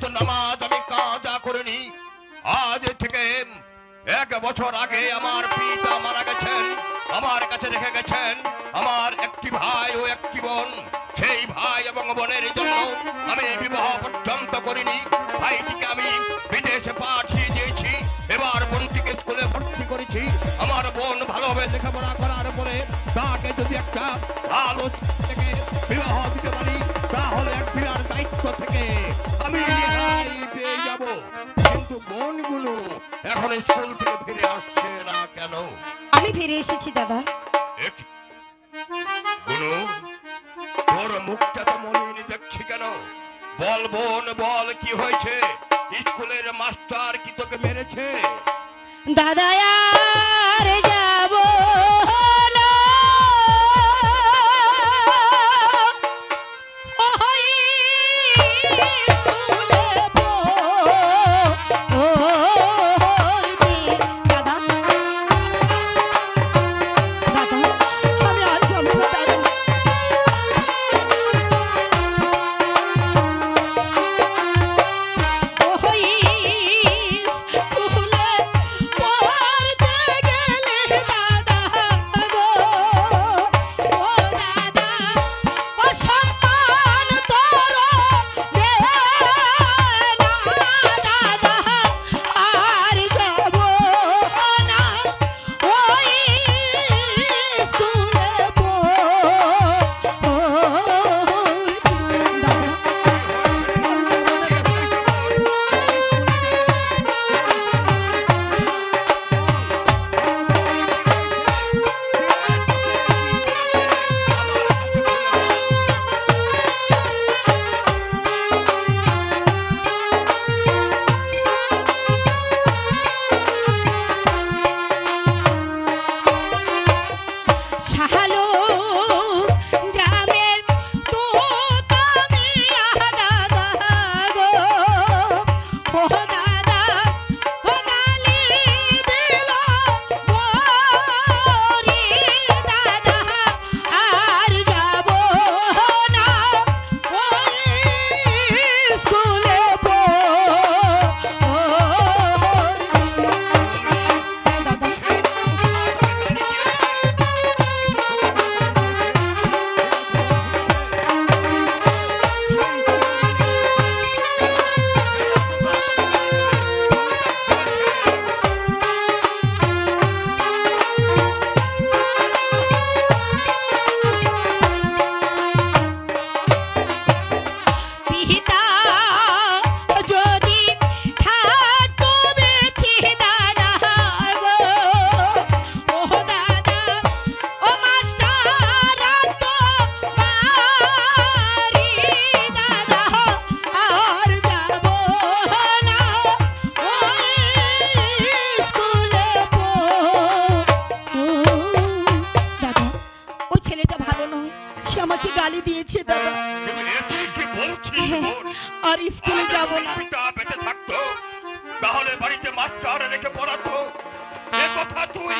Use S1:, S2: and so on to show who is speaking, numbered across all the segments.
S1: ওয়াক্ত নামাজ আমি কাজা করিনি। আজ থেকে 1 বছর আগে আমার পিতা মারা গেছেন, আমার কাছে রেখে গেছেন আমার একটি ভাই ও একটি বোন। সেই ভাই এবং বোনের জন্য আমি বিবাহ পর্যন্ত করিনি। ভাইটিকে আমি বিদেশে পাঠিয়ে দিয়েছি, এবার বোনটিকে স্কুলে ভর্তি করেছি। আমার বোন ভালোভাবে লেখাপড়া করার পরে তাকে যদি একটা ভালো থেকে বিবাহ দিতে পারি, তাহলে এক বিরাট দায়িত্ব থেকে আমি রেহাই পেয়ে যাব। কিন্তু বোনগুলো এখন স্কুল থেকে ফিরে আসছে না কেন?
S2: আমি ফিরে এসেছি দাদা।
S1: গুনু, তোর মুখটা তো মলিন দেখছি কেন? বল বোন, বল কি হয়েছে? স্কুলের মাস্টার কি তোকে মেরেছে?
S2: দাদা আর যাব না, ওই স্কুলে পড়তে। দাদা, দাদা, আমি আর যাব না দাদা। ওই স্কুলে পড়তে গেলে দাদা গো, ও দাদা, অসম্মান তোর দেয় না দাদা, আর যাব না ওই স্কুলে শাহালো গ্রামের তোতামি দাদা গো, ও দাদা, ও গালি দিল মরি দাদা, আর যাব না ওই স্কুলে পিতা যদি থাকতো বেঁচে দাদা গো, ও দাদা, ও মাস্টার তো মারি দাদা, আর যাব না ওই স্কুলে দাদা। ওই ছেলেটা ভালো নয়, সে আমাকে গালি দিয়েছে দাদা, আর স্কুলে যাব না।
S1: পিতা বেঁচে থাকতো তাহলে বাড়িতে মাস্টার রেখে পড়াতো, এ কথা তুই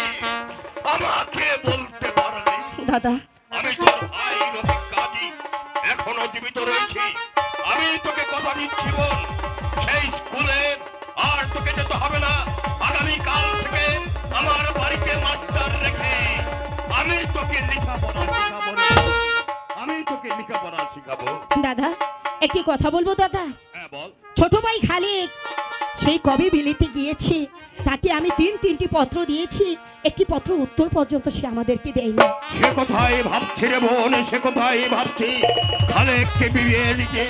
S1: আমাকে বলতে পারলি?
S2: দাদা,
S1: আমি তোর ভাই রফিক কাজী এখনো জীবিত রয়েছি। আমি তোকে কথা দিচ্ছি বোন, সেই স্কুলে আর তোকে যেতে হবে না। আগামী কাল থেকে আমার বাড়িতে মাস্টার রেখে আমি তোকে লেখাপড়া শেখাবো রে। আমি তোকে লেখাপড়া শেখাবো।
S2: দাদা, একটি কথা বলবো দাদা?
S1: হ্যাঁ বল।
S2: ছোট ভাই খালিক সেই কবে বিলিতে গিয়েছে, তাকে আমি 3টি পত্র দিয়েছি, একটি পত্র উত্তর পর্যন্ত সে আমাদেরকে দেয়নি।
S1: সে কথাই ভাবছি রে বোন, সে কথাই ভাবছি। খালেককে বিয়ে দিয়ে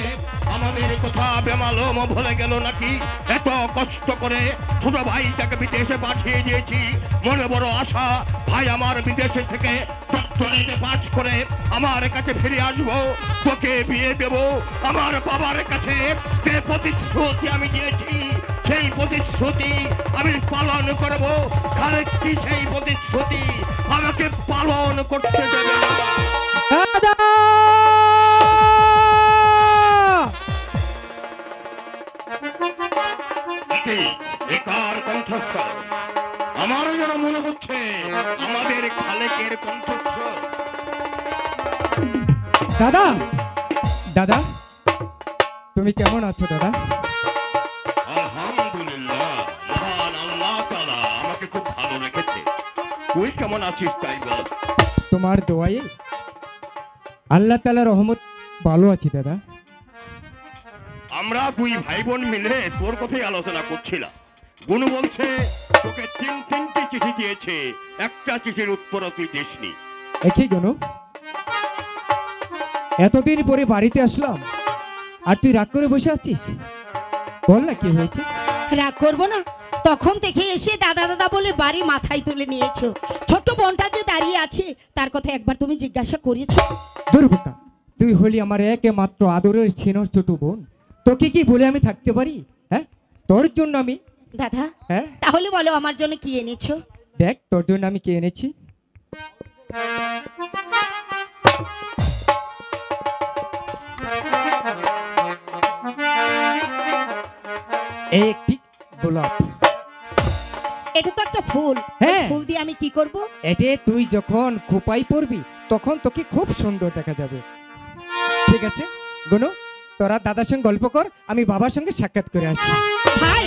S1: আমাদের কথা বেমালুম ভুলে গেল নাকি? এত কষ্ট করে ছোট ভাইটাকে বিদেশে পাঠিয়ে দিয়েছি, মনে বড় আশা ভাই আমার বিদেশে থেকে ডক্টরেটে পাস করে আমার কাছে ফিরে আসবো, তোকে বিয়ে দেব। আমার বাবার কাছে যে প্রতিশ্রুতি আমি দিয়েছি, সেই প্রতিশ্রুতি আমি পালন করব। খালেক কি সেই প্রতিশ্রুতি আমাকে পালন করতে দেবে না?
S3: দাদা,
S1: একার কণ্ঠস্বর আমার যেন মনে হচ্ছে আমাদের খালেকের কণ্ঠস্বর।
S3: দাদা, দাদা, তুমি কেমন আছো দাদা?
S1: খুব ভালো রেখেছে। তুই কেমন আছিস তাই বল।
S3: তোমার দোয়ায়ে আল্লাহ তাআলার রহমত ভালো আছি দাদা।
S1: আমরা দুই ভাই বোন মিলে তোর কথাই আলোচনা করছিলাম। গুনু বলছে তোকে তিনটি চিঠি দিয়েছে, একটা চিঠির উত্তর তুই দিসনি।
S3: একই গনু, এতদিন পরে বাড়িতে আসলাম আর তুই রাগ করে বসে আছিস? বল না কি হয়েছে।
S2: রাগ করবো না? তখন থেকে এসে দাদা দাদা বলে বাড়ি মাথায় তুলে নিয়েছো। ছোট্ট বোনটা যে দাঁড়িয়ে আছে তার কথা একবার তুমি জিজ্ঞাসা করেছো?
S3: দুর্বোকা, তুই হলি আমার একমাত্র আদরের ছিনর ছোট বোন, তোকে কি বলে আমি থাকতে পারি? হ্যাঁ, তোর জন্য আমি।
S2: দাদা,
S3: হ্যাঁ
S2: তাহলে বলো আমার জন্য কি এনেছো?
S3: দেখ তোর জন্য আমি কে এনেছি। এই একটি গোলাপ।
S2: এটা তো একটা ফুল।
S3: হ্যাঁ।
S2: এই ফুল দিয়ে আমি কি করব?
S3: এতে তুই যখন খোপাই পড়বি তখন তোকে খুব সুন্দর দেখা যাবে। ঠিক আছে গুনু, তোরা দাদার সঙ্গে গল্প কর, আমি বাবার সঙ্গে সাক্ষাৎ করে আসছি।
S2: ভাই,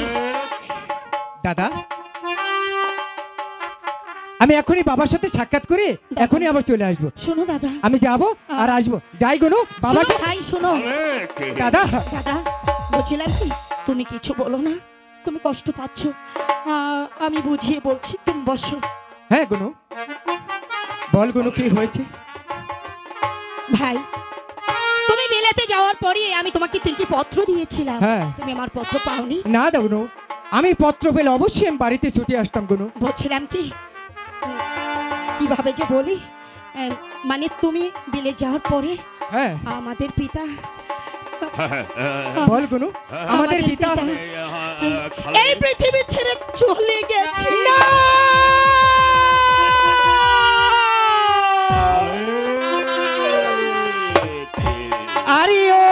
S3: দাদা, আমি এখনই বাবার সাথে সাক্ষাৎ করে এখনই আবার চলে আসবো।
S2: শোনো দাদা,
S3: আমি যাবো আর আসবো। যাই গুনু, বাবার
S2: শোনো
S3: সাথে।
S2: ভাই, শোনো
S3: দাদা,
S2: দাদা, বলছিলাম কি, তুমি কিছু বলো না, তুমি কষ্ট পাচ্ছ। আমি বুঝিয়ে বলছি, তুমি বসো।
S3: হ্যাঁ গুনু, বল গুনু কি হয়েছে।
S2: ভাই, তুমি বিলেতে যাওয়ার পরে আমি তোমাকে 3টি পত্র দিয়েছিলাম।
S3: হ্যাঁ।
S2: তুমি আমার পত্র পাওনি?
S3: না দা গুনু, আমি পত্র পেলে অবশ্যই আমি বাড়িতে ছুটে আসতাম গুনু।
S2: বলছিলাম কি, কিভাবে যে বলি, মানে তুমি বিলে যাওয়ার পরে
S3: হ্যাঁ
S2: আমাদের পিতা,
S3: বল গুনু, আমাদের পিতা
S2: এই পৃথিবী ছেড়ে চলে গেছে।
S3: আরে ও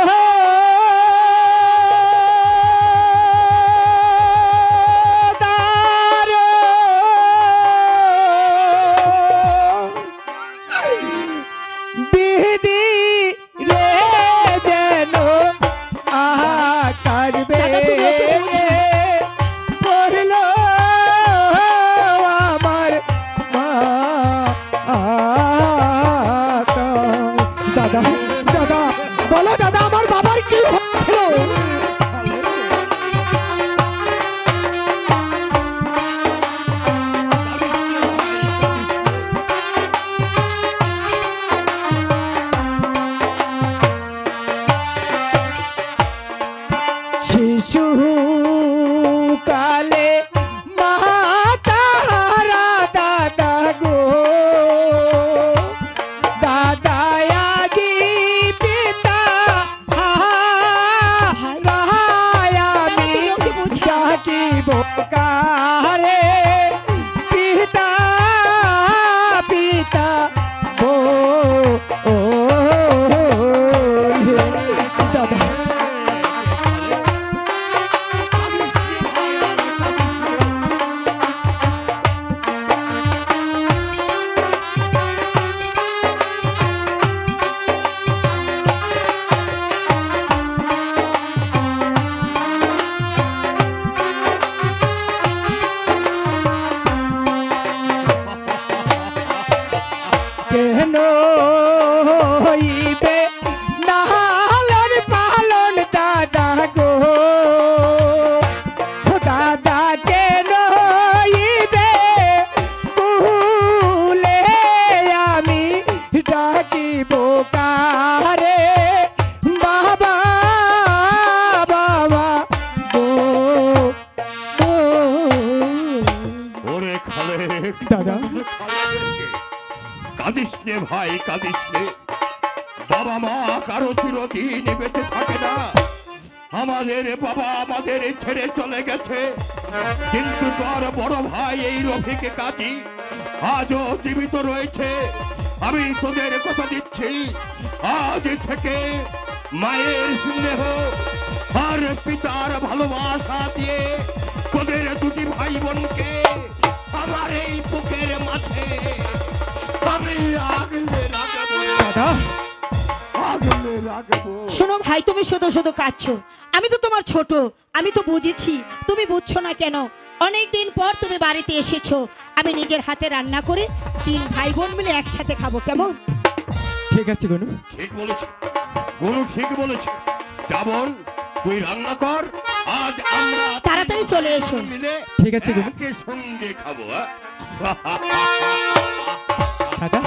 S3: দারো, বিধি রে যেন আহা কাটবে পড়লো আমার মা। দাদা, দাদা, বলো দাদা, আমার বাবার কি হচ্ছিল? শিশু কালে মাতারা দাদা গো, দাদা আজি পিতা আমি ডাকিব কারে পিতা পিতা ও দাদা। কেন হইবে নালন পালন দাদা গো, দাদা কেন হইবে কুলে আমি ডাকিব কারে বাবা বাবা গো।
S1: ওরে খালে
S3: দাদা,
S1: কাঁদিস নে ভাই, কাঁদিস নে। বাবা মা কারো চিরদিন বেঁচে থাকে না। আমাদের বাবা আমাদের ছেড়ে চলে গেছে, কিন্তু তোর বড় ভাই এই রফিক কাজী আজও জীবিত রয়েছে। আমি তোদের কথা দিচ্ছি, আজ থেকে মায়ের স্নেহ আর পিতার ভালোবাসা দিয়ে তোদের দুটি ভাই বোনকে আমার এই বুকের মাঝে আমি আগলে রাখবো।
S3: দাদা,
S1: আগলে রাখবো।
S2: শোনো ভাই, তুমি শুধু শুধু কাঁদছো। আমি তো তোমার ছোট, আমি তো বুঝেছি, তুমি বুঝছো না কেন? অনেকদিন পর তুমি বাড়িতে এসেছো, আমি নিজের হাতে রান্না করে 3 ভাই বোন মিলে একসাথে খাবো, কেমন?
S3: ঠিক আছে গনু।
S1: ঠিক বলেছে গনু, ঠিক বলেছে। যাবন, তুই রান্না কর, আজ আমরা
S2: তাড়াতাড়ি চলে এসো।
S1: মিলে
S3: ঠিক আছে গনু।
S1: একে সঙ্গে খাবো। হ্যাঁ?
S3: দাদা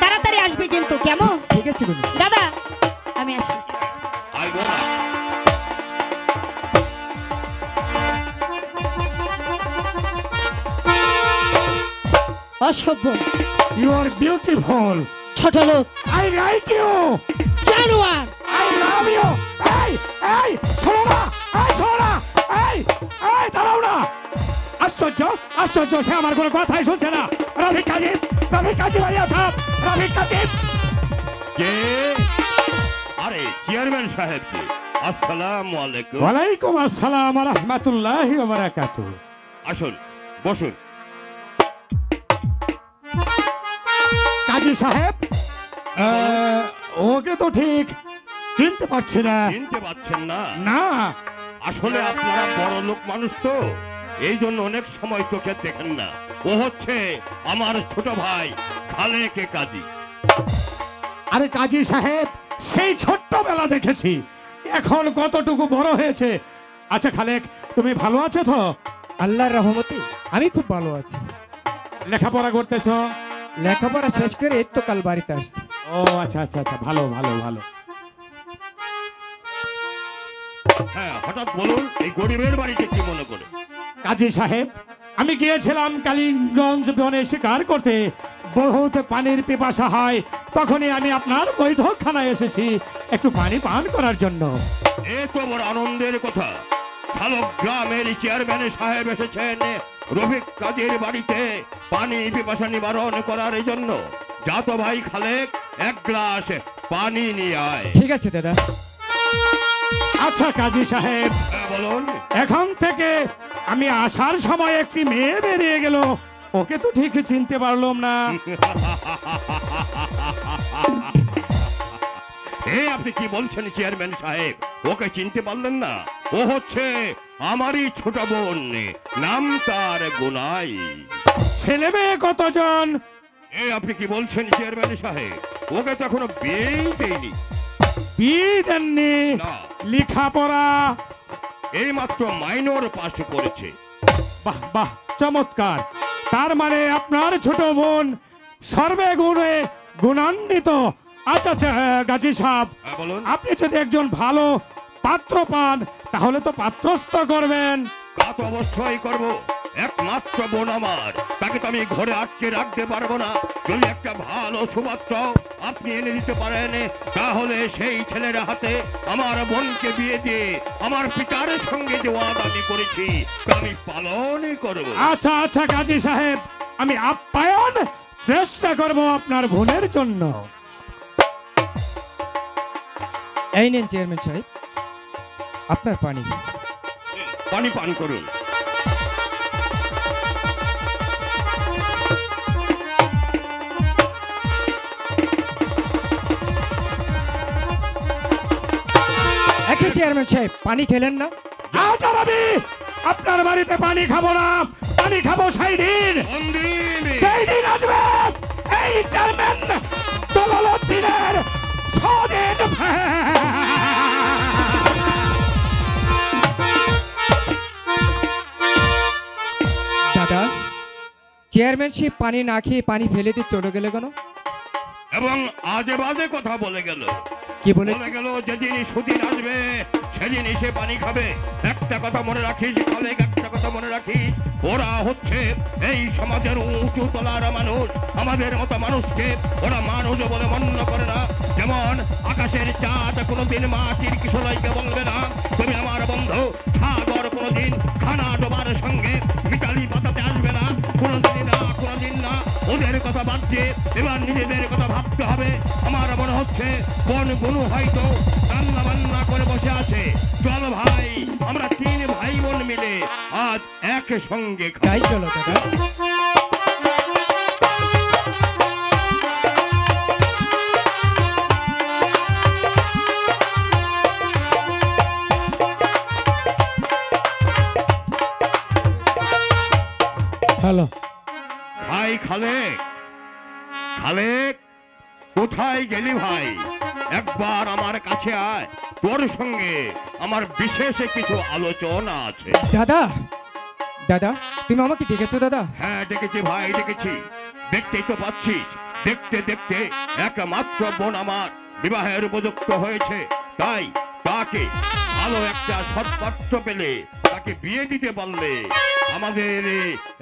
S2: তাড়াতাড়ি আসবে কিন্তু, কেমন?
S3: ঠিক আছে গনু।
S2: দাদা আমি আসি।
S1: আয় বোনা।
S2: অসভ্য,
S4: You are beautiful.
S2: ছোট লোক,
S4: I like you.
S2: জানোয়ার।
S4: I love you. এই শোনো না, শোনো না, দাঁড়াও না। আশ্চর্য, আশ্চর্য, সে আমার কোনো কথাই শুনছে না। রফিক কাজী বাড়ি আছো? রফিক কাজী?
S1: কে? আরে চেয়ারম্যান সাহেব জি, আসসালামু আলাইকুম।
S4: ওয়ালাইকুম আসসালাম ওয়া রাহমাতুল্লাহি ওয়া বারাকাতুহু।
S1: আসুন, বসুন।
S4: কাজী সাহেব, ওকে তো ঠিক চিনতে পারছি না।
S1: চিনতে পারছেন না?
S4: না,
S1: আসলে আপনারা বড় লোক মানুষ তো, এই জন্য অনেক সময় চোখে দেখেন না। ও হচ্ছে আমার ছোট ভাই খালেকে কাজী।
S4: আরে কাজী সাহেব, সেই ছোট্টবেলা দেখেছি, এখন কতটুকু বড় হয়েছে। আচ্ছা খালেক, তুমি ভালো আছো তো?
S3: আল্লাহর রহমতে আমি খুব ভালো আছি।
S4: লেখাপড়া করতেছ?
S3: লেখাপড়া শেষ করে এই তো কাল বাড়িতে আসছি।
S4: ও আচ্ছা আচ্ছা আচ্ছা, ভালো ভালো ভালো।
S1: হ্যাঁ, হঠাৎ বলুন, এই গরিবের বাড়িতে কি মনে করে?
S4: কাজী সাহেব, আমি গিয়েছিলাম কালিঙ্গঞ্জ বনে শিকার করতে, বহুত পানির পিপাসা হয়, তখনই আমি আপনার বৈঠকখানায় এসেছি একটু পানি পান করার জন্য।
S1: এ তো বড় আনন্দের কথা। শালক গ্রামের চেয়ারম্যান সাহেব এসেছেন রফিক কাজীর বাড়িতে পানি পিপাসা নিবারণ করার জন্য। যা তো ভাই খালেক, এক গ্লাস পানি নিয়ে আয়।
S3: ঠিক আছে দাদা।
S4: আচ্ছা কাজী সাহেব,
S1: হ্যাঁ, বলুন।
S4: এখন থেকে আমি আসার সময় একটি মেয়ে বেরিয়ে গেল, ওকে তো ঠিক চিনতে পারলাম না।
S1: আপনি কি বলছেন চেয়ারম্যান সাহেব? ওকে চিনতে পারলেন না? ও হচ্ছে আমারই ছোট বোন, নাম তার গুনাই।
S4: ছেলে মেয়ে কতজন?
S1: আপনি কি বলছেন চেয়ারম্যান সাহেব? ওকে তো এখনো বিয়েই দেয়নি।
S4: বিয়ে দেননি?
S1: না,
S4: লেখাপড়া?
S1: এই মাত্র মাইনর পাস করেছে।
S4: বাহ বাহ, চমৎকার। তার মানে আপনার ছোট বোন সর্বে গুণে গুণান্বিত। আচ্ছা আচ্ছা গাজী সাহেব,
S1: হ্যাঁ, বলুন।
S4: আপনি যদি একজন ভালো পাত্র পান তাহলে তো পাত্রস্থ করবেন।
S1: তা তো অবশ্যই করব। একমাত্র বোন আমার, তাকে তো আমি ঘরে আটকে রাখতে পারবো না। যদি একটা ভালো সুপাত্র আপনি এনে দিতে পারেন, তাহলে সেই ছেলের হাতে আমার বোনকে বিয়ে দিয়ে আমার পিতার সঙ্গে যে ওয়াদা আমি করেছি তা আমি পালনই করব।
S4: আচ্ছা আচ্ছা গাজী সাহেব, আমি আপ্যায়ন চেষ্টা করব আপনার বোনের জন্য।
S3: এই নেন চেয়ারম্যান সাহেব আপনার পানি।
S1: পানি পান করুন।
S3: একই চেয়ারম্যান সাহেব পানি খেলেন না?
S4: আজ আর আমি আপনার বাড়িতে পানি খাবো না, পানি খাবো সেই দিন, সেই দিন আসবে এই চেয়ারম্যান দৌলতদিনের ছদিন।
S3: দাদা, চেয়ারম্যান সাহেব পানি না খেয়ে পানি ফেলে দিয়ে চলে গেলে কেন?
S1: এবং আজে বাজে কথা বলে গেল।
S3: কি বলে?
S1: বলে গেল যেদিন সুদিন আসবে সেদিন এসে পানি খাবে। একটা কথা মনে রাখিস খালেক, একটা কথা মনে রাখিস, ওরা হচ্ছে এই সমাজের উঁচু তলার মানুষ। আমাদের মতো মানুষকে ওরা মানুষ বলে মন্য করে না। যেমন আকাশের চাঁদ কোনোদিন মাটির কিশোরীকে বলবে না তুমি আমার বন্ধু। সাগর কোনোদিন খানা ডোবার সঙ্গে মিতালি পাতাতে আসবে না। কোনোদিন না, কোনোদিন না। ওদের কথা বাদ দিয়ে এবার নিজেদের কথা ভাবতে হবে। আমার মনে হচ্ছে বন গুনু হয়তো রান্না বান্না করে বসে আছে। চল ভাই, আমরা 3 ভাই বোন মিলে আজ একসঙ্গে খাই।
S3: তাই চলো দাদা।
S1: কোথায় গেলি ভাই? একবার আমার কাছে আয়, তোর সঙ্গে আমার বিশেষ কিছু আলোচনা আছে।
S3: দাদা, দাদা তুমি আমাকে ডেকেছো দাদা?
S1: হ্যাঁ ডেকেছি ভাই, ডেকেছি। দেখতেই তো পাচ্ছিস, দেখতে দেখতে একমাত্র বোন আমার বিবাহের উপযুক্ত হয়েছে, তাই তাকে ভালো একটা সৎপাত্র পেলে তাকে বিয়ে দিতে পারলে আমাদের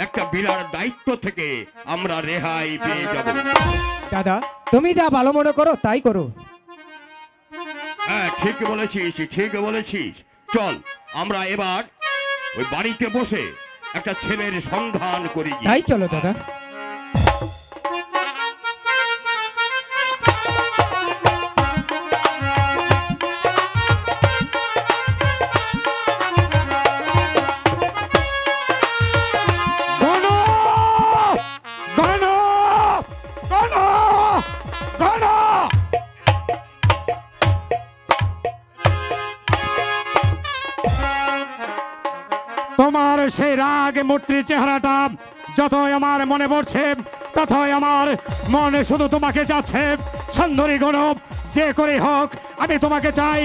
S1: একটা বিরাট দায়িত্ব থেকে আমরা রেহাই পেয়ে যাব।
S3: দাদা তুমি যা ভালো মনে করো তাই করো।
S1: হ্যাঁ ঠিক বলেছিস, ঠিক বলেছিস। চল আমরা এবার ওই বাড়িতে বসে একটা ছেলের সন্ধান করি।
S3: তাই চলো দাদা।
S4: তোমার সেই রাগ মূর্তির চেহারাটা যতই আমার মনে পড়ছে, ততই আমার মনে শুধু তোমাকে চাচ্ছে। সুন্দরী গণব, যে করে হোক আমি তোমাকে চাই,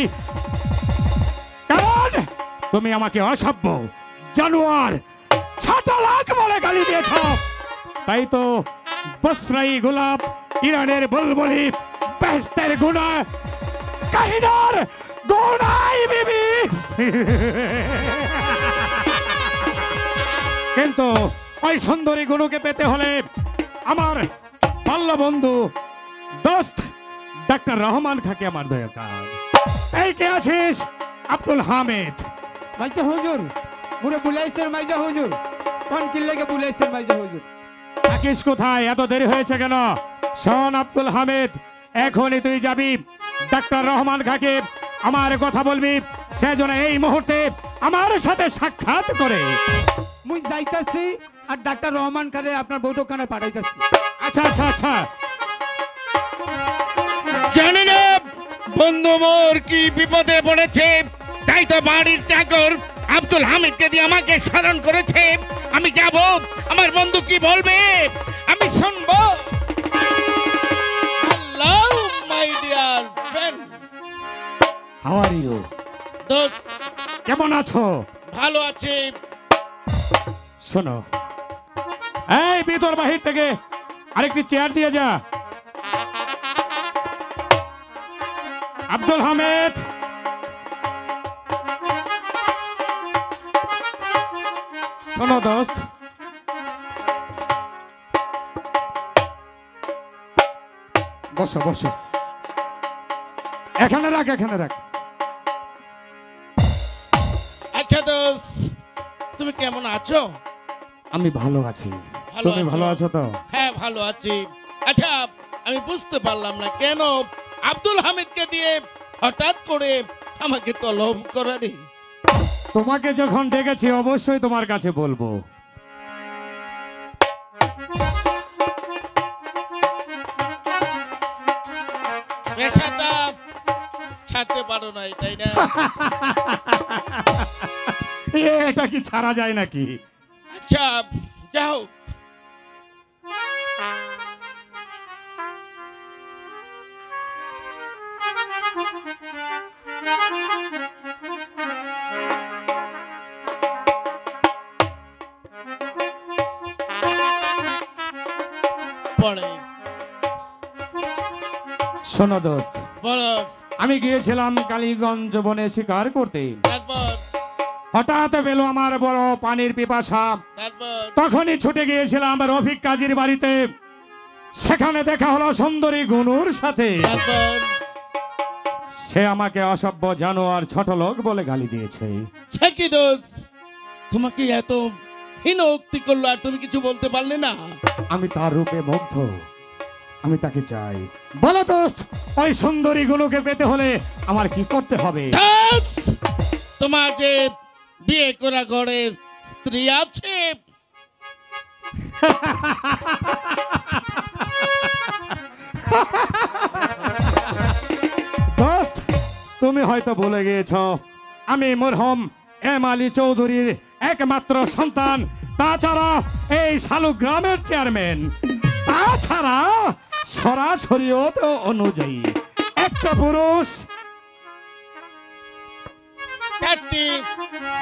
S4: কারণ তুমি আমাকে অসভ্য, জানোয়ার, ছাতালাক বলে গালি দিয়েছ। তাই তো বসরাই গোলাপ, ইরানের বুলবুলি, বেহেশতের গুনা, কাহিনার গোনাই বিবি। কিন্তু ওই সুন্দরী গুণকে পেতে হলে আমার বাল্য বন্ধু দোস্ত ডাক্তার রহমান খাকে আমার দরকার। এই কে আছিস? আব্দুল হামিদ।
S5: মাইজা হুজুর, মুরে বুলাইছেন মাইজা হুজুর, কোন কিল্লাকে বুলাইছেন মাইজা হুজুর?
S4: থাকিস কোথায়? এত দেরি হয়েছে কেন? শোন আব্দুল হামিদ, এখনই তুই যাবি ডাক্তার রহমান খাকে আমার কথা বলবি, সেজন্য এই মুহূর্তে আমার সাথে সাক্ষাৎ করে।
S5: মুই যাইতাছি আর ডাক্তার রহমান খানে আপনার বৈঠকখানে পাঠাইতাছি।
S4: আচ্ছা আচ্ছা আচ্ছা।
S6: জানি না বন্ধু মোর কি বিপদে পড়েছে, তাই তো বাড়ির চাকর আব্দুল হামিদকে দিয়ে আমাকে স্মরণ করেছে। আমি যাব, আমার বন্ধু কি বলবে আমি শুনবো। Hello my dear friend.
S4: How are you?
S6: দোস্ত
S4: কেমন আছো?
S6: ভালো আছি।
S4: শোনো, এই ভিতর বাহির থেকে আরেকটি চেয়ার দিয়ে যা। আব্দুল হামিদ, শোনো দোস্ত, বসো বসো, এখানে রাখ, এখানে রাখ।
S6: আচ্ছা দোস্ত, তুমি কেমন আছো?
S4: আমি ভালো আছি,
S6: ভালো
S4: তুমি
S6: আছো?
S4: ভালো আছো তো?
S6: হ্যাঁ ভালো আছি। আচ্ছা আমি বুঝতে পারলাম না কেন আব্দুল হামিদকে দিয়ে হঠাৎ করে আমাকে তলব করারে।
S4: তোমাকে যখন ডেকেছি অবশ্যই তোমার কাছে বলবো।
S6: পেশাটা ছাড়তে পারো নাই তাই না?
S4: এটা কি ছাড়া যায় নাকি?
S6: আচ্ছা যাও। পরে
S4: শোনো দোস্ত,
S6: বলো।
S4: আমি গিয়েছিলাম কালীগঞ্জ বনে শিকার করতে।
S6: তারপর
S4: হঠাৎ পেল আমার বড় পানির পিপাসা।
S6: তারপর
S4: তখনই ছুটে গিয়েছিলাম রফিক কাজীর বাড়িতে। সেখানে দেখা হলো সুন্দরী গুনুর সাথে।
S6: তারপর
S4: সে আমাকে অসভ্য, জানোয়ার, ছোটলোক বলে গালি দিয়েছে।
S6: সে কি দোষ? তোমাকে এত হীন উক্তি করলো আর তুমি কিছু বলতে পারলে না?
S4: আমি তার রূপে মুগ্ধ, আমি তাকে চাই। বলো দোস্ত, ওই সুন্দরী গুলোকে পেতে হলে আমার কি করতে হবে?
S6: ধ্যাৎ! তোমার যে বিয়ে করা ঘরে স্ত্রী আছে।
S4: দোস্ত, তুমি হয়তো ভুলে গিয়েছ আমি মরহুম এম আলী চৌধুরীর একমাত্র সন্তান, তাছাড়া এই শালু গ্রামের চেয়ারম্যান, তাছাড়া সরাসরিও তো অনুযায়ী একটা পুরুষ
S6: চারটি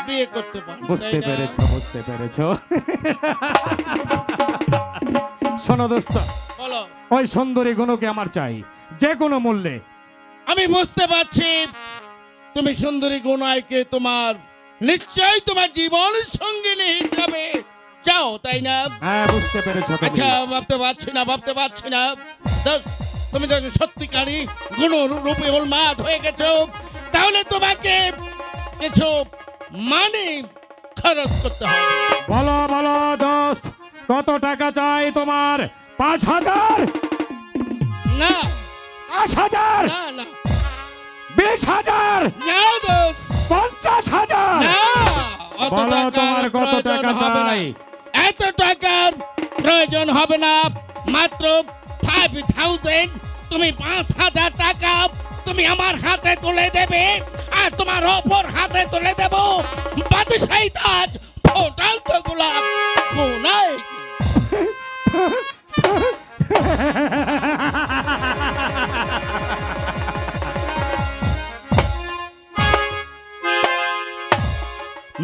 S6: বিয়ে করতে পারে,
S4: বুঝতে
S6: তাই না?
S4: পেরেছো, বুঝতে পেরেছো। শোনো দোস্ত,
S6: বলো।
S4: ওই সুন্দরী গুণকে আমার চাই, যে কোনো মূল্যে।
S6: আমি বুঝতে পারছি তুমি সুন্দরী গুনাইকে তোমার নিশ্চয়ই তোমার জীবন সঙ্গিনী হিসাবে চাও, তাই না?
S4: হ্যাঁ, বুঝতে পেরেছো তুমি।
S6: আচ্ছা, ভাবতে পারছি না দোস্ত, তুমি তো সত্যিকারই গুণরূপে উন্মাদ হয়ে গেছো। তাহলে তোমাকে কিছু মানি খরচ করতে হবে।
S4: বলো বলো দোস্ত, কত টাকা চাই তোমার? 5,000?
S6: না
S4: 10,000?
S6: না না
S4: 20,000?
S6: না দোস্ত,
S4: 50,000?
S6: না, অত
S4: বলো
S6: টাকার
S4: তোমার কত
S6: প্রয়োজন
S4: টাকা
S6: হবে না।
S4: চাই?
S6: এত টাকার প্রয়োজন হবে না, মাত্র 5,000। তুমি 5,000 টাকা তুমি আমার হাতে তুলে দেবে, আর তোমার অপর হাতে তুলে দেব বাদশাহী তাজ, ফুটন্ত গোলাপ গুনাই।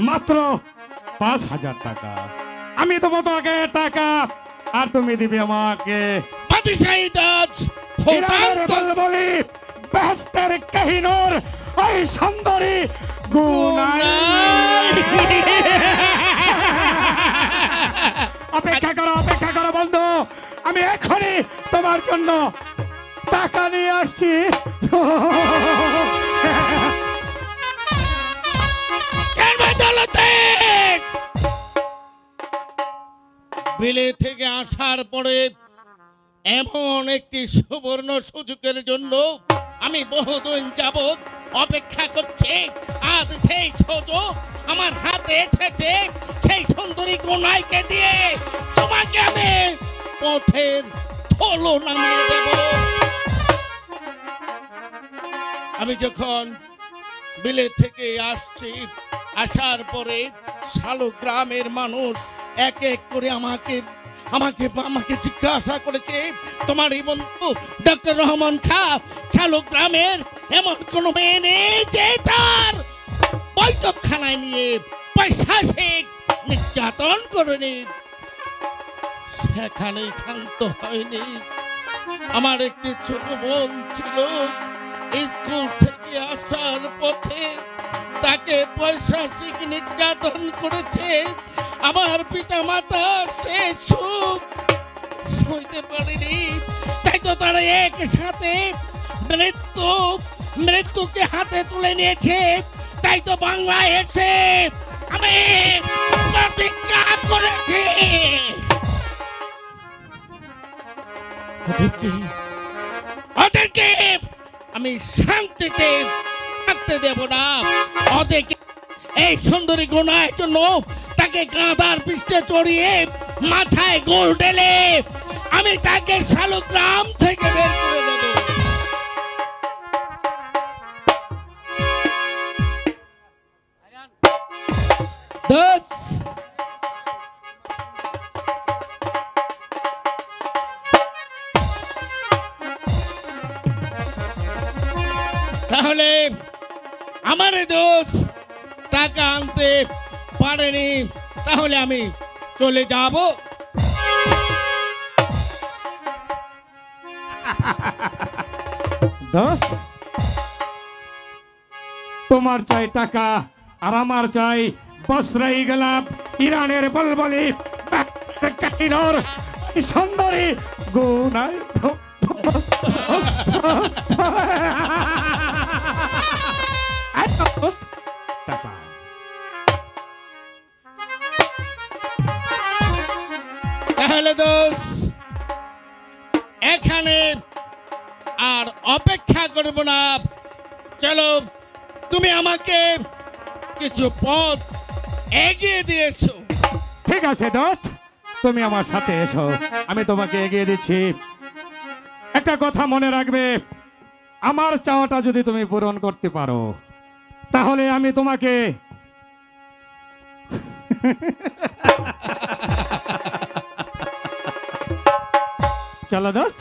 S4: মাত্র 5,000 টাকা। আমি দেবো তোমাকে টাকা, আর তুমি দিবে আমাকে
S6: বাদশাহী তাজ,
S4: হিরানের
S6: ফুটন্ত
S4: বলবলি, বেহেশতের কোহিনূর, ওই সুন্দরী গুনাই। অপেক্ষা করো বন্ধু, আমি এখনই তোমার জন্য টাকা নিয়ে আসছি।
S6: বিলে থেকে আসার পরে এমন একটি সুবর্ণ সুযোগের জন্য আমি বহুদিন যাবৎ অপেক্ষা করছি। আজ সেই সুযোগ আমার হাতে এসেছে। সেই সুন্দরী গুনাইকে দিয়ে তোমাকে আমি পথের থলো নামিয়ে দেব। আমি যখন বিলে থেকে আসছি, আসার পরে শালু গ্রামের মানুষ এক এক করে আমাকে জিজ্ঞাসা করেছে, তোমার এই বন্ধু ডক্টর রহমান খাঁ শালু গ্রামের এমন কোন মেয়ে নেই যে তার বৈঠকখানায় নিয়ে পৈশাচিক নির্যাতন করেনি। সেখানেই ক্ষান্ত হয়নি। আমার একটি ছোট বোন ছিল, স্কুল থেকে আসার পথে তাকে পৈশাচিক নির্যাতন করেছে। আমার পিতা মাতা সে সুখ সইতে পারেনি, তাই তো তারা একসাথে মৃত্যুকে হাতে তুলে নিয়েছে। তাই তো বাংলায় এসে আমি প্রতিজ্ঞা করেছি ওদেরকে আমি শান্তিতে থাকতে দেব না। ওদেরকে এই সুন্দরী গুনার জন্য তাকে গাঁদার পৃষ্ঠে চড়িয়ে মাথায় গোল ঢেলে আমি তাকে শালুগ্রাম থেকে বের করে দেব। তাহলে আমার দোষ টাকা আনতে পারেনি, তাহলে আমি চলে যাব।
S4: দোস্ত, তোমার চাই টাকা, আর আমার চাই বসরাই গোলাপ, ইরানের বলবলি, কাহিনূর, সুন্দরী গুনাই। টাকা
S6: তাহলে দোষ এখানে আর অপেক্ষা করব না, চলো তুমি আমাকে কিছু পথ এগিয়ে দিয়েছো।
S4: ঠিক আছে দোস্ত, তুমি আমার সাথে এসো, আমি তোমাকে এগিয়ে দিচ্ছি। একটা কথা মনে রাখবে, আমার চাওয়াটা যদি তুমি পূরণ করতে পারো, তাহলে আমি তোমাকে চলো দোস্ত,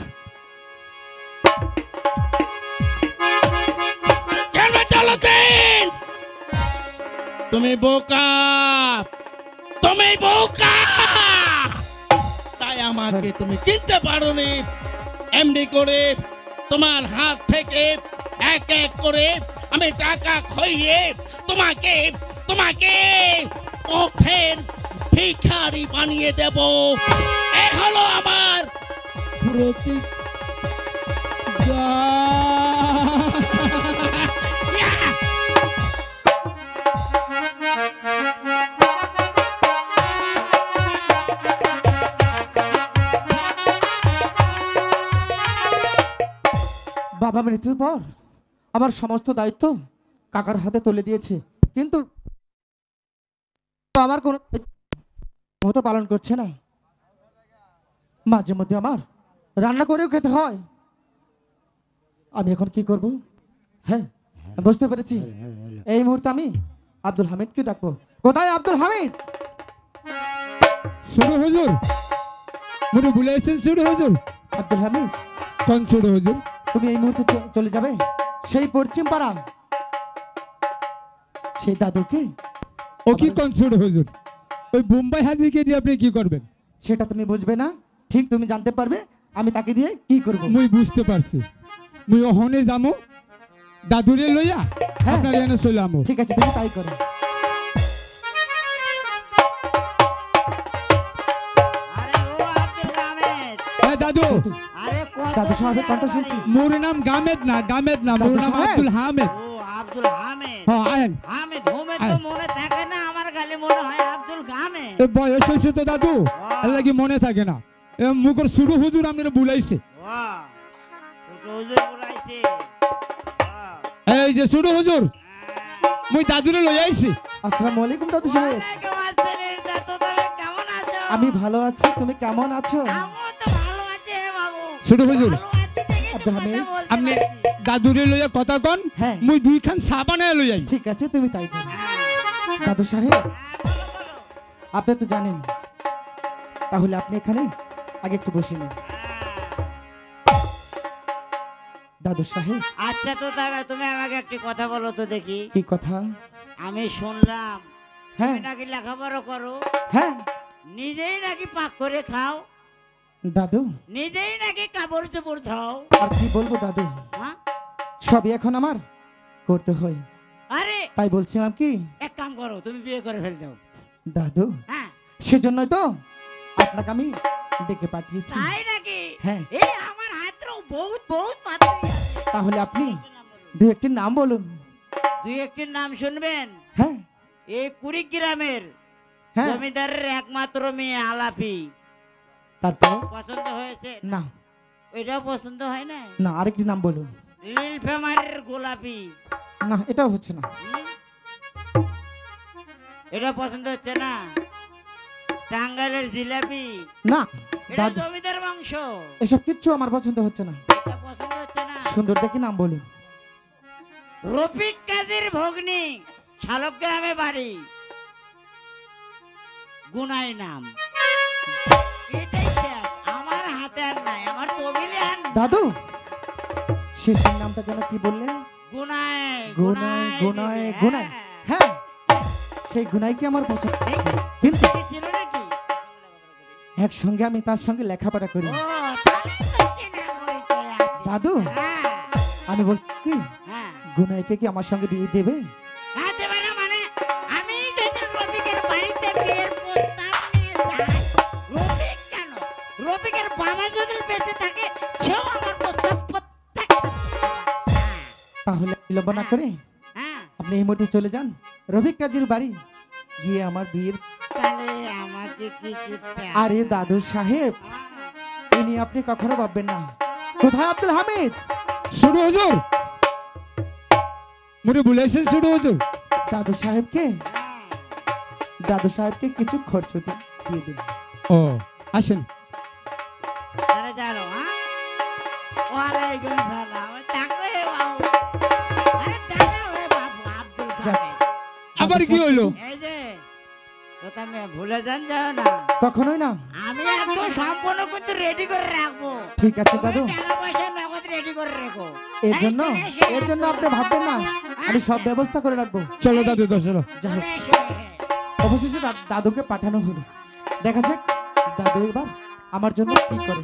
S6: বলেছেন তুমি বোকা, তুমি বোকা, তাই আমাকে তুমি চিনতে পারোনি। এমনি করে তোমার হাত থেকে এক এক করে আমি টাকা খাইয়ে তোমাকে তোমাকে পথের ভিখারি বানিয়ে দেব। এ হলো আমার প্রতিজ্ঞা।
S7: বাবা মৃত্যুর পর আমার সমস্ত দায়িত্ব কাকার হাতে তুলে দিয়েছে, কিন্তু আমার কোনো মতো পালন করছে না। মাঝে মধ্যে আমার রান্না করেও খেতে হয়। আমি এখন কি করব? হ্যাঁ, বুঝতে পেরেছি। এই মুহূর্তে আমি আব্দুল হামিদকে ডাকবো। কোথায় আব্দুল হামিদ?
S5: ছোট হুজুর, মুরে বুলাইছেন ছোট হুজুর?
S7: আব্দুল হামিদ,
S5: কোন ছোট হুজুর?
S7: তুমি এই মুহূর্তে চলে যাবে সেই পশ্চিম পাড়া সেই দাদুকে।
S5: ও কি কোন ছোট হুজুর? ওই বোম্বাই হাজিকে দিয়ে আপনি কি করবেন?
S7: সেটা তুমি বুঝবে না, ঠিক তুমি জানতে পারবে আমি তাকে দিয়ে কি করব।
S5: মুই বুঝতে পারছি। মুই ওহনে যামো দাদুরে লইয়া
S7: হ্যাঁ।
S5: আপনার এনে চলে আমো।
S7: ঠিক আছে, তুমি তাই করো।
S8: আরে ও আব্দুল হামিদ,
S5: হ্যাঁ দাদু,
S8: আরে কত
S7: দাদু সাহেবের
S8: দূরে
S7: কণ্ঠ
S8: বাড়ি?
S7: শুনছি।
S5: মোর নাম গামেদ না, গামেদ না, মোর
S7: দাদু
S5: নাম
S7: সাহেব?
S5: আব্দুল হামিদ।
S8: ও আব্দুল হামিদ।
S5: হ্যাঁ আহেন।
S8: হামিদ হুমেদ তো মনে থাকে না, আমার খালি মনে হয় আব্দুল হামিদ।
S5: এ বয়স হয়েছে তো দাদু, এর লাগি মনে থাকে না। এ মুখর ছোট হুজুর আপনারা বুলাইছে।
S8: বাহ, ছোট হুজুর বলাইছে। বাহ,
S5: এই যে ছোট হুজুর, মুই দাদুরে লই আইছি।
S7: আসসালামু আলাইকুম দাদু সাহেব।
S8: ওয়ালাইকুম আসসালাম। দাদু, তুমি কেমন আছো?
S7: আমি ভালো আছি, তুমি কেমন আছো?
S8: আমিও তো ভালো আছি হে বাবু।
S5: ছোট হুজুর,
S8: ভালো আছি দেখে তো
S7: আব্দুল
S8: কথা
S7: হামিদ,
S8: বলতে
S5: আপনি
S8: পারছি।
S5: দাদুরে লইয়া কথা কন,
S7: হ্যাঁ।
S5: মুই দুইখান চা বানায় লই আই।
S7: ঠিক আছে, তুমি তাই করো। দাদু সাহেব,
S8: হ্যাঁ, বলো, বলো।
S7: আপনি তো জানেন, তাহলে আপনি এখানে আগে একটু বসে নিন। দাদু সাহেব,
S8: আচ্ছা তো তবে তুমি আমাকে একটি কথা বলো তো দেখি।
S7: কি কথা?
S8: আমি শুনলাম
S7: হ্যাঁ
S8: তুমি নাকি লেখাপড়া করো,
S7: হ্যাঁ
S8: নিজেই নাকি পাক করে খাও,
S7: দাদু,
S8: নিজেই নাকি কাপড় চোপড় ধাও।
S7: আর কি বলবো দাদু,
S8: হ্যাঁ?
S7: সবই এখন আমার করতে হয়।
S8: আরে
S7: তাই বলছিলাম কি
S8: এক কাম করো, তুমি বিয়ে করে ফেল দাও।
S7: দাদু,
S8: হ্যাঁ,
S7: সেজন্যই তো আপনাকে আমি ডেকে পাঠিয়েছি।
S8: তাই নাকি?
S7: হ্যাঁ।
S8: এই আমার হাতেও বহুত বহুত পাত্রী আছে।
S7: তাহলে আপনি
S8: নাম বলুন।
S7: দু একটি নাম বলুন।
S8: দুই একটির নাম শুনবেন।
S7: হ্যাঁ
S8: এই কুড়িগ্রামের
S7: হ্যাঁ,
S8: জমিদারের একমাত্র মেয়ে আলাপি
S7: তারপর
S8: পছন্দ হয়েছে?
S7: না
S8: ওইটাও পছন্দ হয় না?
S7: না, আরেকটি নাম বলুন।
S8: নীলফামারীর গোলাপি।
S7: না, এটাও হচ্ছে না।
S8: হুম? এটা পছন্দ হচ্ছে না? টাঙ্গাইলের জিলাপি।
S7: না
S8: এটা
S7: দাদু,
S8: জমিদার মাংস।
S7: এসব কিচ্ছু আমার পছন্দ হচ্ছে না।
S8: এটা পছন্দ হচ্ছে না?
S7: সুন্দর দেখে নাম বলুন।
S8: রফিক কাজীর ভগ্নি, শালগ্রামে বাড়ি, গুনাই নাম। এটাই শেষ। আমার হাতে আর নাই, আমার তবিলে আর নাই।
S7: দাদু, শেষের নামটা যেন কি বললেন?
S8: গুনাই
S7: গুনাই, গুনাই,
S8: দিদি,
S7: গুনাই।
S8: হ্যাঁ।
S7: হ্যাঁ, সেই গুনাই কি আমার পছন্দ,
S8: দেখি,
S7: কিন্তু
S8: দেখি ছিল নাকি?
S7: একসঙ্গে আমি তার সঙ্গে লেখাপড়া করি।
S8: ও, তাহলে তো চেনা পরিচয় আছে।
S7: দাদু,
S8: হ্যাঁ,
S7: আমি বলছি কি
S8: হ্যাঁ।
S7: গুনাইকে কি আমার সঙ্গে বিয়ে দেবে?
S8: হ্যাঁ, দেবে না মানে? আমি যদি রফিকের বাড়িতে বিয়ের প্রস্তাব নিয়ে যাই, রফিক কেন? রফিকের বাবা যদি বেঁচে থাকে, সেও আমার প্রস্তাব প্রত্যাখ্যান করবে।
S7: তাহলে বিলম্ব না করে
S8: হ্যাঁ,
S7: আপনি এই মুহূর্তে চলে যান রফিক কাজীর বাড়ি, গিয়ে আমার বিয়ের।
S8: তাহলে আমাকে কিছু
S7: আরে দাদু সাহেব, এ নিয়ে আপনি কখনো ভাববেন না। কোথায় আব্দুল হামিদ?
S5: ছোট হুজুর, মুরে বুলাইছেন ছোট হুজুর?
S7: দাদু সাহেবকে কিছু খরচ দিয়ে দিন।
S5: ও আসেন।
S8: তাহলে জানো, হ্যাঁ? ওয়ালাইকুম সালাম। থাকো হে বাবু। আরে জানো হে বাবু, আব্দুল হামিদ।
S5: আবার কি হইলো?
S8: এই যে তোকে আমি ভুলে যাও না,
S7: কখনোই না।
S8: আমি একদম সম্পূর্ণ কিন্তু রেডি করে রাখবো।
S7: ঠিক আছে
S8: তুমি
S7: দাদু,
S8: টাকা পয়সা নগদ রেডি করে রেখো।
S7: এর
S8: এই
S7: জন্য
S8: চলে এসো।
S7: এর জন্য আপনি ভাববেন না, আমি সব ব্যবস্থা করে রাখবো।
S5: চলো দাদু তো চলো।
S7: যাই হোক,
S8: চলে এসো।
S7: অবশেষে দাদুকে পাঠানো হলো। দেখা যাক দাদু এবার আমার জন্য কি করে।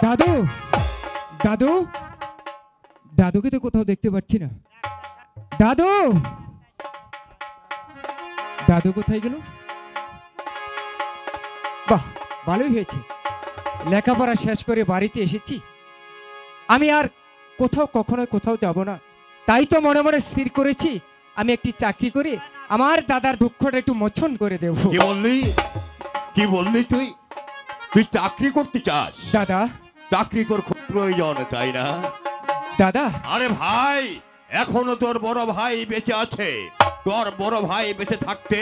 S3: দাদু, দাদু, দাদুকে তো কোথাও দেখতে পাচ্ছি না। দাদু, দাদু কোথায় গেল? বাহ, ভালোই হয়েছে, লেখাপড়া শেষ করে বাড়িতে এসেছি। আমি আর কোথাও যাব না। তাই তো মনে মনে স্থির করেছি আমি একটি চাকরি করে আমার দাদার দুঃখটা একটু মোচন করে দেব।
S1: কি বললি? কি বললি তুই? তুই চাকরি করতে চাস?
S3: দাদা,
S1: চাকরি তোর খুব প্রয়োজন, তাই না?
S3: দাদা,
S1: আরে ভাই, এখনো তোর বড় ভাই বেঁচে আছে। তোর বড় ভাই বেঁচে থাকতে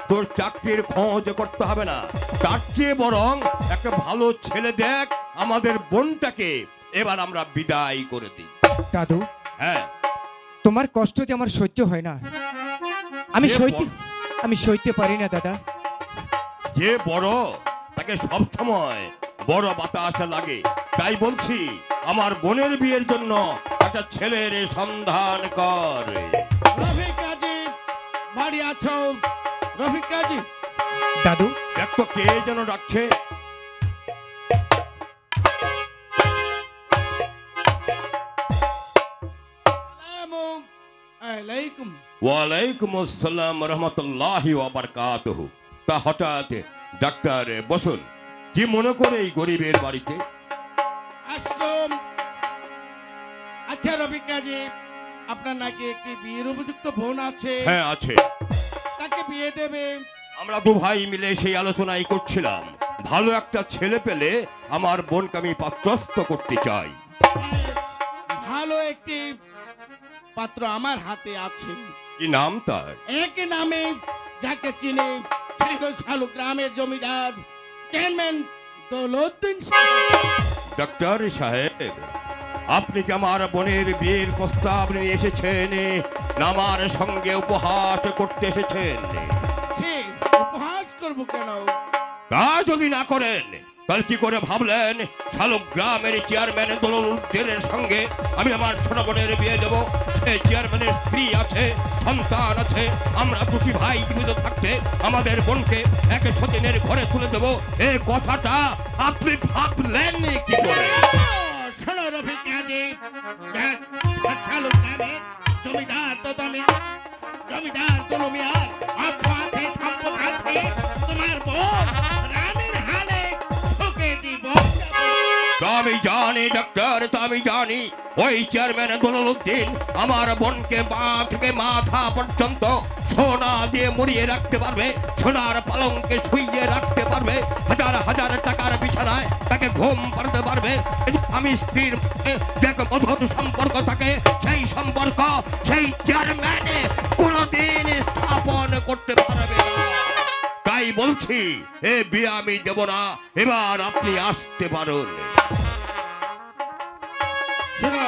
S1: তোর চাকরির খোঁজ করতে হবে না। তার চেয়ে বরং একটা ভালো ছেলে দেখ, আমাদের বোনটাকে এবার আমরা বিদায় করে দিই।
S3: দাদু,
S1: হ্যাঁ,
S3: তোমার কষ্ট যে আমার সহ্য হয় না। আমি সইতে পারি না দাদা।
S1: যে বড় তাকে সব সময় বড় বাতাস লাগে। তাই বলছি, আমার বোনের বিয়ের জন্য একটা ছেলের সন্ধান কর।
S6: রফিক কাজী বাড়ি আছো? রফিক কাজী,
S3: দাদু,
S1: দেখ তো কে যেন ডাকছে।
S6: আসসালামু আলাইকুম।
S1: ওয়ালাইকুম আসসালাম রহমতুল্লাহি ওয়া বারাকাতুহু। তা হঠাৎ ডাক্তার বসুন, কি মনে করে এই গরিবের বাড়িতে?
S6: আসলাম। আচ্ছা রফিক কাজী, আপনার নাকি একটি বিয়ের উপযুক্ত বোন আছে?
S1: হ্যাঁ, আছে।
S6: তাকে বিয়ে দেবে?
S1: আমরা দু ভাই মিলে সেই আলোচনাই করছিলাম। ভালো একটা ছেলে পেলে আমার বোনকে আমি পাত্রস্থ করতে চাই।
S6: ভালো একটি পাত্র আমার হাতে আছে।
S1: কি নাম তার?
S6: এক নামে যাকে চিনে শালু গ্রামের জমিদার চেয়ারম্যান দৌলতদিন সাহেব।
S1: ডাক্তার সাহেব, আপনি কি আমার বোনের বিয়ের প্রস্তাব নিয়ে এসেছেন, না আমার সঙ্গে উপহাস করতে এসেছেন?
S6: সে উপহাস করবো কেন?
S1: তা যদি না করেন, তাহলে কি করে ভাবলেন শালুক গ্রামের চেয়ারম্যান দৌলতদিনের সঙ্গে আমি আমার ছোট বোনের বিয়ে দেবো? সেই চেয়ারম্যানের স্ত্রী আছে, সন্তান আছে। আমরা দুটি ভাই জীবিত থাকতে আমাদের বোনকে এক সতীনের ঘরে তুলে দেবো, এই কথাটা আপনি ভাবলেন কি করে?
S6: শোনো রফিক কাজী, শালু গ্রামের জমিদার তো জমিদার দলমিয়ার অর্থ আছে, সম্পদ আছে। তোমার বোন রানীর হালে ঠকে দিব।
S1: তা আমি জানি ডাক্তার, তা আমি জানি ওই চেয়ারম্যান দৌলতদিন আমার বোনকে পা থেকে মাথা পর্যন্ত সোনা দিয়ে মুড়িয়ে রাখতে পারবে, সোনার পালঙ্কে শুইয়ে রাখতে পারবে, হাজার হাজার টাকার বিছানায় তাকে ঘুম পাড়তে পারবে। আমি স্ত্রীর যে মধুর সম্পর্ক থাকে, সেই সম্পর্ক সেই চেয়ারম্যানে কোনোদিন স্থাপন করতে পারবে না। তাই বলছি, এ বিয়ে আমি দেব না। এবার আপনি আসতে পারুন।
S6: শোনো,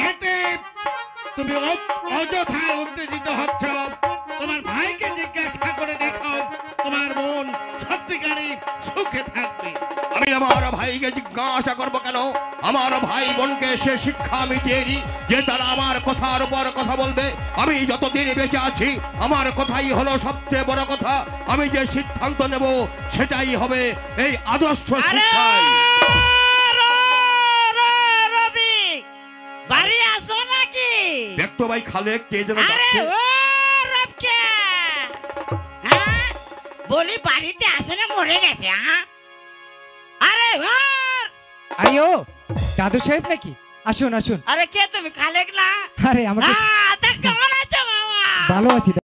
S6: এতে তুমি অযথায় উত্তেজিত হচ্ছ। তোমার ভাইকে জিজ্ঞাসা করে দেখো, তোমার বোন সত্যিকারই সুখে থাকবে।
S1: আমি আমার ভাইকে জিজ্ঞাসা করবো কেন? আমার ভাই বোনকে সে শিক্ষা আমি দিইনি যে তারা আমার কথার উপর কথা বলবে। আমি যতদিন বেঁচে আছি আমার কথাই হলো সবচেয়ে বড় কথা। আমি যে সিদ্ধান্ত নেব সেটাই হবে এই আদর্শ শিক্ষাই।
S8: রবি, বাড়ি আসো নাকি?
S1: দেখতো ভাই খালে কে যেন
S8: আরে
S1: ডাকছে।
S8: ও রবকে, হ্যাঁ বলি বাড়িতে আসে না মরে গেছে? হ্যাঁ, আরে
S3: আইও, দাদু সাহেব নাকি? আসুন আসুন।
S8: আরে কে তুমি? খালেক না?
S3: আরে আমাকে
S8: তা কেমন আছো মামা?
S3: ভালো আছি।